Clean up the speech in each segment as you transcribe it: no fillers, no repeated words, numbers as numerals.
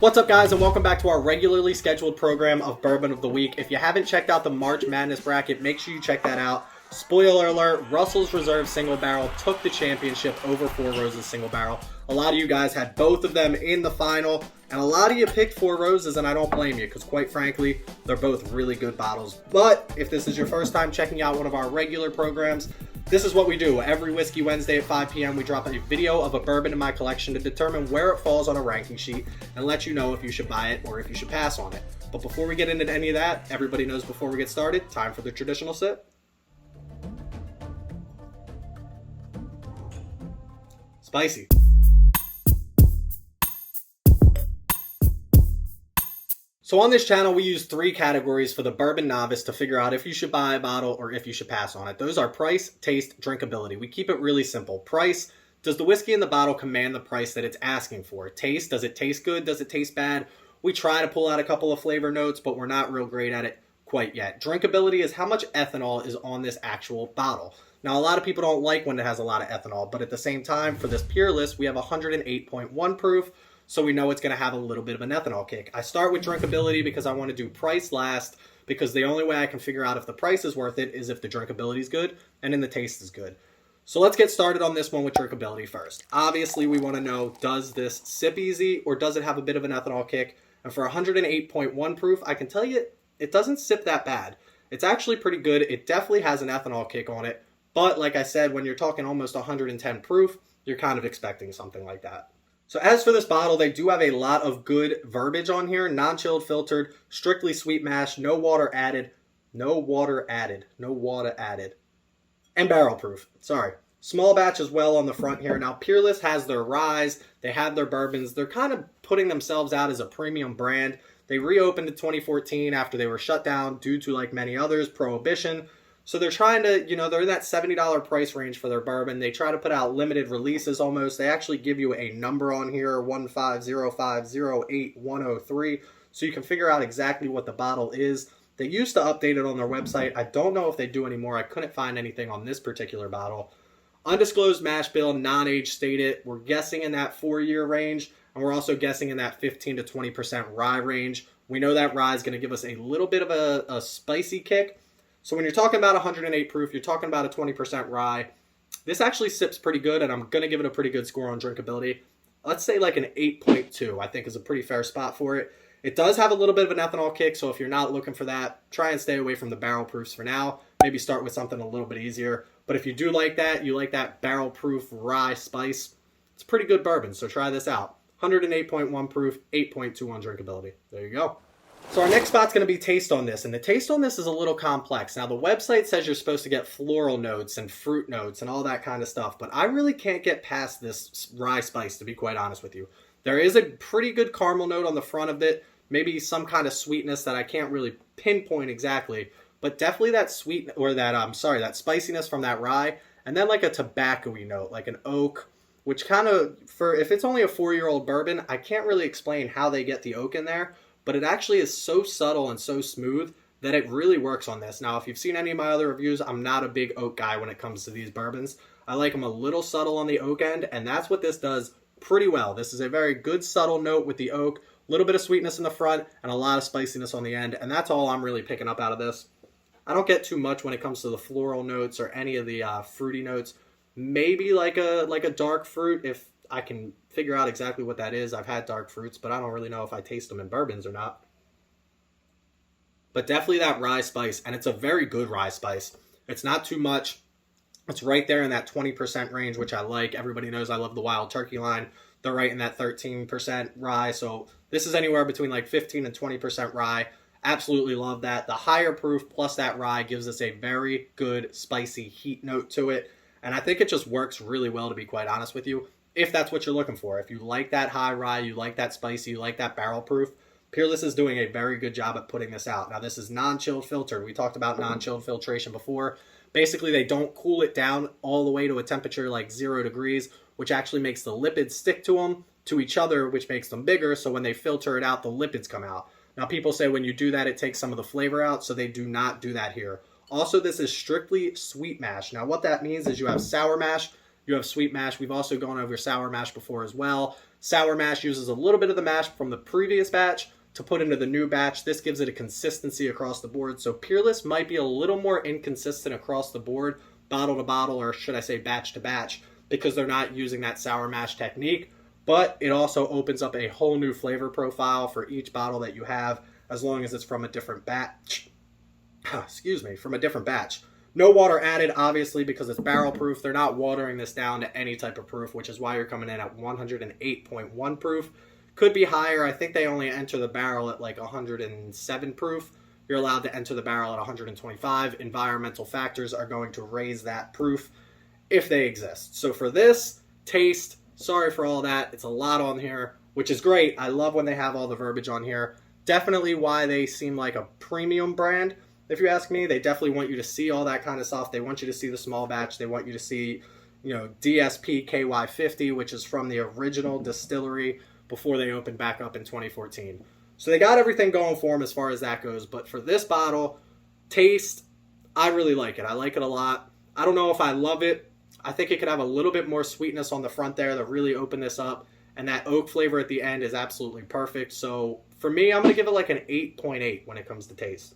What's up, guys, and welcome back to our regularly scheduled program of Bourbon of the Week. If you haven't checked out the March Madness bracket, make sure you check that out. Spoiler alert, Russell's Reserve Single Barrel took the championship over Four Roses Single Barrel. A lot of you guys had both of them in the final, and a lot of you picked Four Roses, and I don't blame you, because quite frankly, they're both really good bottles. But if this is your first time checking out one of our regular programs, this is what we do. Every Whiskey Wednesday at 5 p.m. we drop a video of a bourbon in my collection to determine where it falls on a ranking sheet and let you know if you should buy it or if you should pass on it. But before we get into any of that, everybody knows before we get started, time for the traditional sip. Spicy. So on this channel, we use three categories for the bourbon novice to figure out if you should buy a bottle or if you should pass on it. Those are price, taste, drinkability. We keep it really simple. Price, does the whiskey in the bottle command the price that it's asking for? Taste, does it taste good? Does it taste bad? We try to pull out a couple of flavor notes, but we're not real great at it quite yet. Drinkability is how much ethanol is on this actual bottle. Now, a lot of people don't like when it has a lot of ethanol, but at the same time, for this Peerless, we have 108.1 proof, so we know it's going to have a little bit of an ethanol kick. I start with drinkability because I want to do price last, because the only way I can figure out if the price is worth it is if the drinkability is good and then the taste is good. So let's get started on this one with drinkability first. Obviously, we want to know, does this sip easy or does it have a bit of an ethanol kick? And for 108.1 proof, I can tell you it doesn't sip that bad. It's actually pretty good. It definitely has an ethanol kick on it. But like I said, when you're talking almost 110 proof, you're kind of expecting something like that. So as for this bottle, they do have a lot of good verbiage on here. Non-chilled, filtered, strictly sweet mash, no water added, and barrel proof. Sorry. Small batch as well on the front here. Now, Peerless has their ryes. They have their bourbons. They're kind of putting themselves out as a premium brand. They reopened in 2014 after they were shut down due to, like many others, Prohibition. So they're trying to, they're in that $70 price range for their bourbon. They try to put out limited releases almost. They actually give you a number on here, 150508103, so you can figure out exactly what the bottle is. They used to update it on their website. I don't know if they do anymore. I couldn't find anything on this particular bottle. Undisclosed mash bill, non-age stated. We're guessing in that 4-year range, and we're also guessing in that 15 to 20% rye range. We know that rye is going to give us a little bit of a spicy kick. So when you're talking about 108 proof, you're talking about a 20% rye. This actually sips pretty good, and I'm going to give it a pretty good score on drinkability. Let's say like an 8.2, I think is a pretty fair spot for it. It does have a little bit of an ethanol kick, so if you're not looking for that, try and stay away from the barrel proofs for now. Maybe start with something a little bit easier. But if you do like that, you like that barrel proof rye spice, it's a pretty good bourbon, so try this out. 108.1 proof, 8.2 on drinkability. There you go. So our next spot's going to be taste on this, and the taste on this is a little complex. Now, the website says you're supposed to get floral notes and fruit notes and all that kind of stuff, but I really can't get past this rye spice, to be quite honest with you. There is a pretty good caramel note on the front of it, maybe some kind of sweetness that I can't really pinpoint exactly, but definitely that that spiciness from that rye, and then like a tobacco-y note, like an oak, which kind of, if it's only a 4-year-old bourbon, I can't really explain how they get the oak in there, but it actually is so subtle and so smooth that it really works on this. Now, if you've seen any of my other reviews, I'm not a big oak guy when it comes to these bourbons. I like them a little subtle on the oak end, and that's what this does pretty well. This is a very good subtle note with the oak, a little bit of sweetness in the front, and a lot of spiciness on the end, and that's all I'm really picking up out of this. I don't get too much when it comes to the floral notes or any of the fruity notes. Maybe like a dark fruit if I can figure out exactly what that is. I've had dark fruits, but I don't really know if I taste them in bourbons or not. But definitely that rye spice, and it's a very good rye spice. It's not too much. It's right there in that 20% range, which I like. Everybody knows I love the Wild Turkey line. They're right in that 13% rye, so this is anywhere between like 15 and 20% rye. Absolutely love that. The higher proof plus that rye gives us a very good spicy heat note to it, and I think it just works really well, to be quite honest with you, if that's what you're looking for. If you like that high rye, you like that spicy, you like that barrel proof, Peerless is doing a very good job at putting this out. Now, this is non-chilled filtered. We talked about non-chilled filtration before. Basically, they don't cool it down all the way to a temperature like 0 degrees, which actually makes the lipids stick to each other, which makes them bigger, so when they filter it out, the lipids come out. Now, people say when you do that, it takes some of the flavor out, so they do not do that here. Also, this is strictly sweet mash. Now, what that means is you have sour mash, You have sweet mash. We've also gone over sour mash before as well. Sour mash uses a little bit of the mash from the previous batch to put into the new batch. This gives it a consistency across the board. So Peerless might be a little more inconsistent across the board, bottle to bottle, or should I say batch to batch, because they're not using that sour mash technique. But it also opens up a whole new flavor profile for each bottle that you have, as long as it's from a different batch. Excuse me, from a different batch. No water added, obviously, because it's barrel proof. They're not watering this down to any type of proof, which is why you're coming in at 108.1 proof. Could be higher. I think they only enter the barrel at like 107 proof. You're allowed to enter the barrel at 125. Environmental factors are going to raise that proof if they exist. So for this, taste, sorry for all that. It's a lot on here, which is great. I love when they have all the verbiage on here. Definitely why they seem like a premium brand. If you ask me, they definitely want you to see all that kind of stuff. They want you to see the small batch. They want you to see, DSP KY50, which is from the original distillery before they opened back up in 2014. So they got everything going for them as far as that goes. But for this bottle, taste, I really like it. I like it a lot. I don't know if I love it. I think it could have a little bit more sweetness on the front there to really open this up. And that oak flavor at the end is absolutely perfect. So for me, I'm going to give it like an 8.8 when it comes to taste.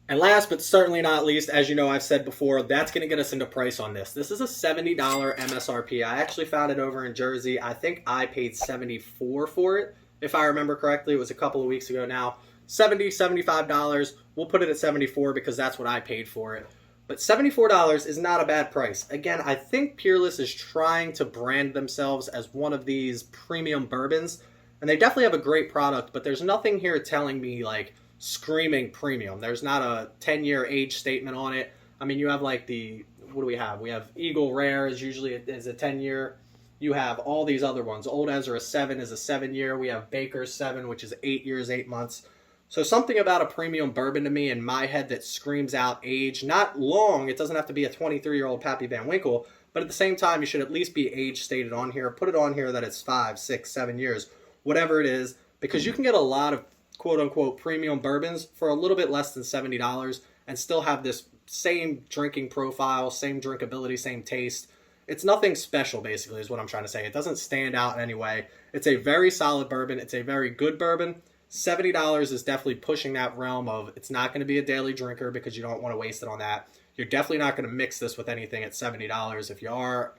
And last but certainly not least, as you know, I've said before, that's going to get us into price on this. This is a $70 MSRP. I actually found it over in Jersey. I think I paid $74 for it. If I remember correctly, it was a couple of weeks ago now. $70, $75. We'll put it at $74 because that's what I paid for it. But $74 is not a bad price. Again, I think Peerless is trying to brand themselves as one of these premium bourbons. And they definitely have a great product, but there's nothing here telling me like screaming premium. There's not a 10-year age statement on it. I mean, you have like what do we have? We have Eagle Rare is usually is a 10-year. You have all these other ones. Old Ezra 7 is a 7-year. We have Baker's 7, which is 8 years, 8 months. So something about a premium bourbon to me in my head that screams out age. Not long. It doesn't have to be a 23-year-old Pappy Van Winkle. But at the same time, you should at least be age stated on here. Put it on here that it's 5, 6, 7 years. Whatever it is. Because you can get a lot of quote-unquote premium bourbons for a little bit less than $70 and still have this same drinking profile, same drinkability, same taste. It's nothing special, basically, is what I'm trying to say. It doesn't stand out in any way. It's a very solid bourbon. It's a very good bourbon. $70 is definitely pushing that realm of it's not going to be a daily drinker because you don't want to waste it on that. You're definitely not going to mix this with anything at $70. If you are,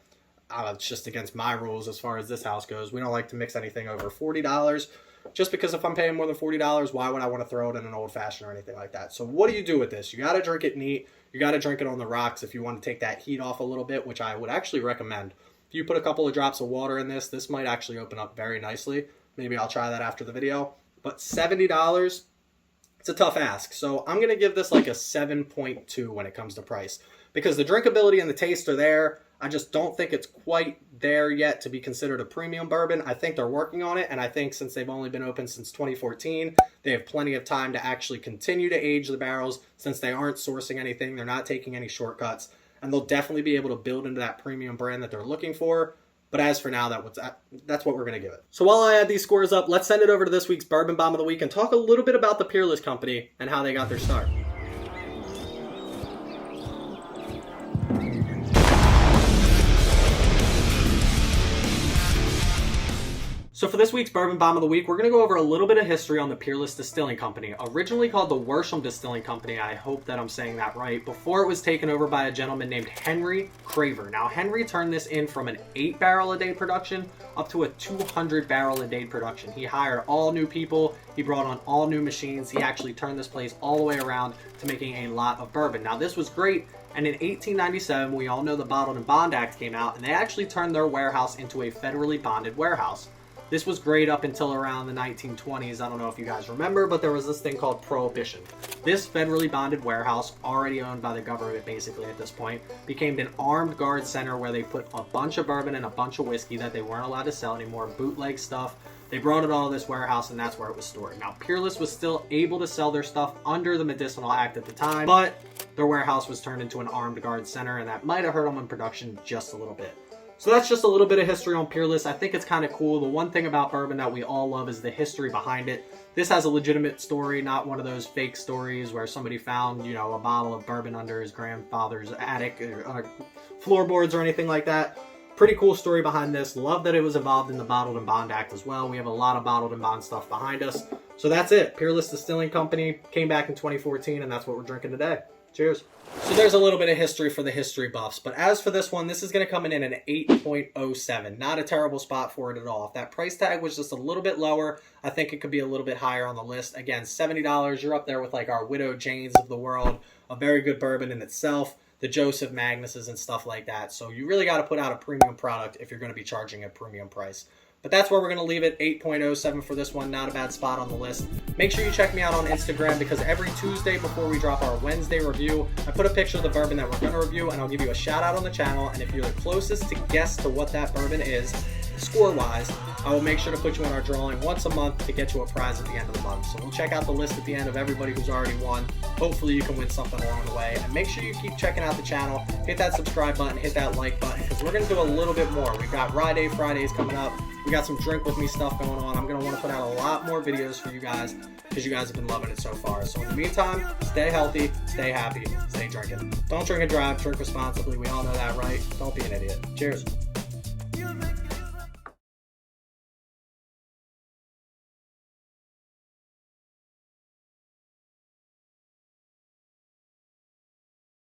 it's just against my rules as far as this house goes. We don't like to mix anything over $40. Just because if I'm paying more than $40, why would I want to throw it in an old fashioned or anything like that? So what do you do with this? You got to drink it neat. You got to drink it on the rocks if you want to take that heat off a little bit, which I would actually recommend. If you put a couple of drops of water in this might actually open up very nicely. Maybe I'll try that after the video. But $70, it's a tough ask. So I'm going to give this like a 7.2 when it comes to price. Because the drinkability and the taste are there. I just don't think it's quite there yet to be considered a premium bourbon. I think they're working on it, and I think since they've only been open since 2014, they have plenty of time to actually continue to age the barrels since they aren't sourcing anything, they're not taking any shortcuts, and they'll definitely be able to build into that premium brand that they're looking for. But as for now, that's what we're going to give it. So while I add these scores up, let's send it over to this week's Bourbon Bomb of the Week and talk a little bit about the Peerless Company and how they got their start. So for this week's Bourbon Bomb of the Week, we're going to go over a little bit of history on the Peerless Distilling Company. Originally called the Worsham Distilling Company, I hope that I'm saying that right, before it was taken over by a gentleman named Henry Craver. Now, Henry turned this in from an 8-barrel-a-day production up to a 200-barrel-a-day production. He hired all new people. He brought on all new machines. He actually turned this place all the way around to making a lot of bourbon. Now, this was great. And in 1897, we all know the Bottled and Bond Act came out, and they actually turned their warehouse into a federally bonded warehouse. This was great up until around the 1920s. I don't know if you guys remember, but there was this thing called Prohibition. This federally bonded warehouse, already owned by the government basically at this point, became an armed guard center where they put a bunch of bourbon and a bunch of whiskey that they weren't allowed to sell anymore, bootleg stuff. They brought it all to this warehouse, and that's where it was stored. Now, Peerless was still able to sell their stuff under the Medicinal Act at the time, but their warehouse was turned into an armed guard center, and that might have hurt them in production just a little bit. So that's just a little bit of history on Peerless. I think it's kind of cool. The one thing about bourbon that we all love is the history behind it. This has a legitimate story, not one of those fake stories where somebody found, a bottle of bourbon under his grandfather's attic or floorboards or anything like that. Pretty cool story behind this. Love that it was involved in the Bottled and Bond Act as well. We have a lot of Bottled and Bond stuff behind us. So that's it. Peerless Distilling Company came back in 2014, and that's what we're drinking today. Cheers. So there's a little bit of history for the history buffs, but as for this one, this is going to come in at an 8.07. Not a terrible spot for it at all. If that price tag was just a little bit lower, I think it could be a little bit higher on the list. Again, $70, you're up there with like our Widow Janes of the world, a very good bourbon in itself, the Joseph Magnuses and stuff like that. So you really got to put out a premium product if you're going to be charging a premium price. But that's where we're going to leave it, 8.07 for this one. Not a bad spot on the list. Make sure you check me out on Instagram because every Tuesday before we drop our Wednesday review, I put a picture of the bourbon that we're going to review, and I'll give you a shout out on the channel. And if you're the closest to guess to what that bourbon is, score-wise, I will make sure to put you in our drawing once a month to get you a prize at the end of the month. So we'll check out the list at the end of everybody who's already won. Hopefully you can win something along the way. And make sure you keep checking out the channel. Hit that subscribe button, hit that like button, because we're going to do a little bit more. We've got Rye Day Fridays coming up. We got some Drink With Me stuff going on. I'm going to want to put out a lot more videos for you guys because you guys have been loving it so far. So in the meantime, stay healthy, stay happy, stay drinking. Don't drink and drive, drink responsibly. We all know that, right? Don't be an idiot. Cheers.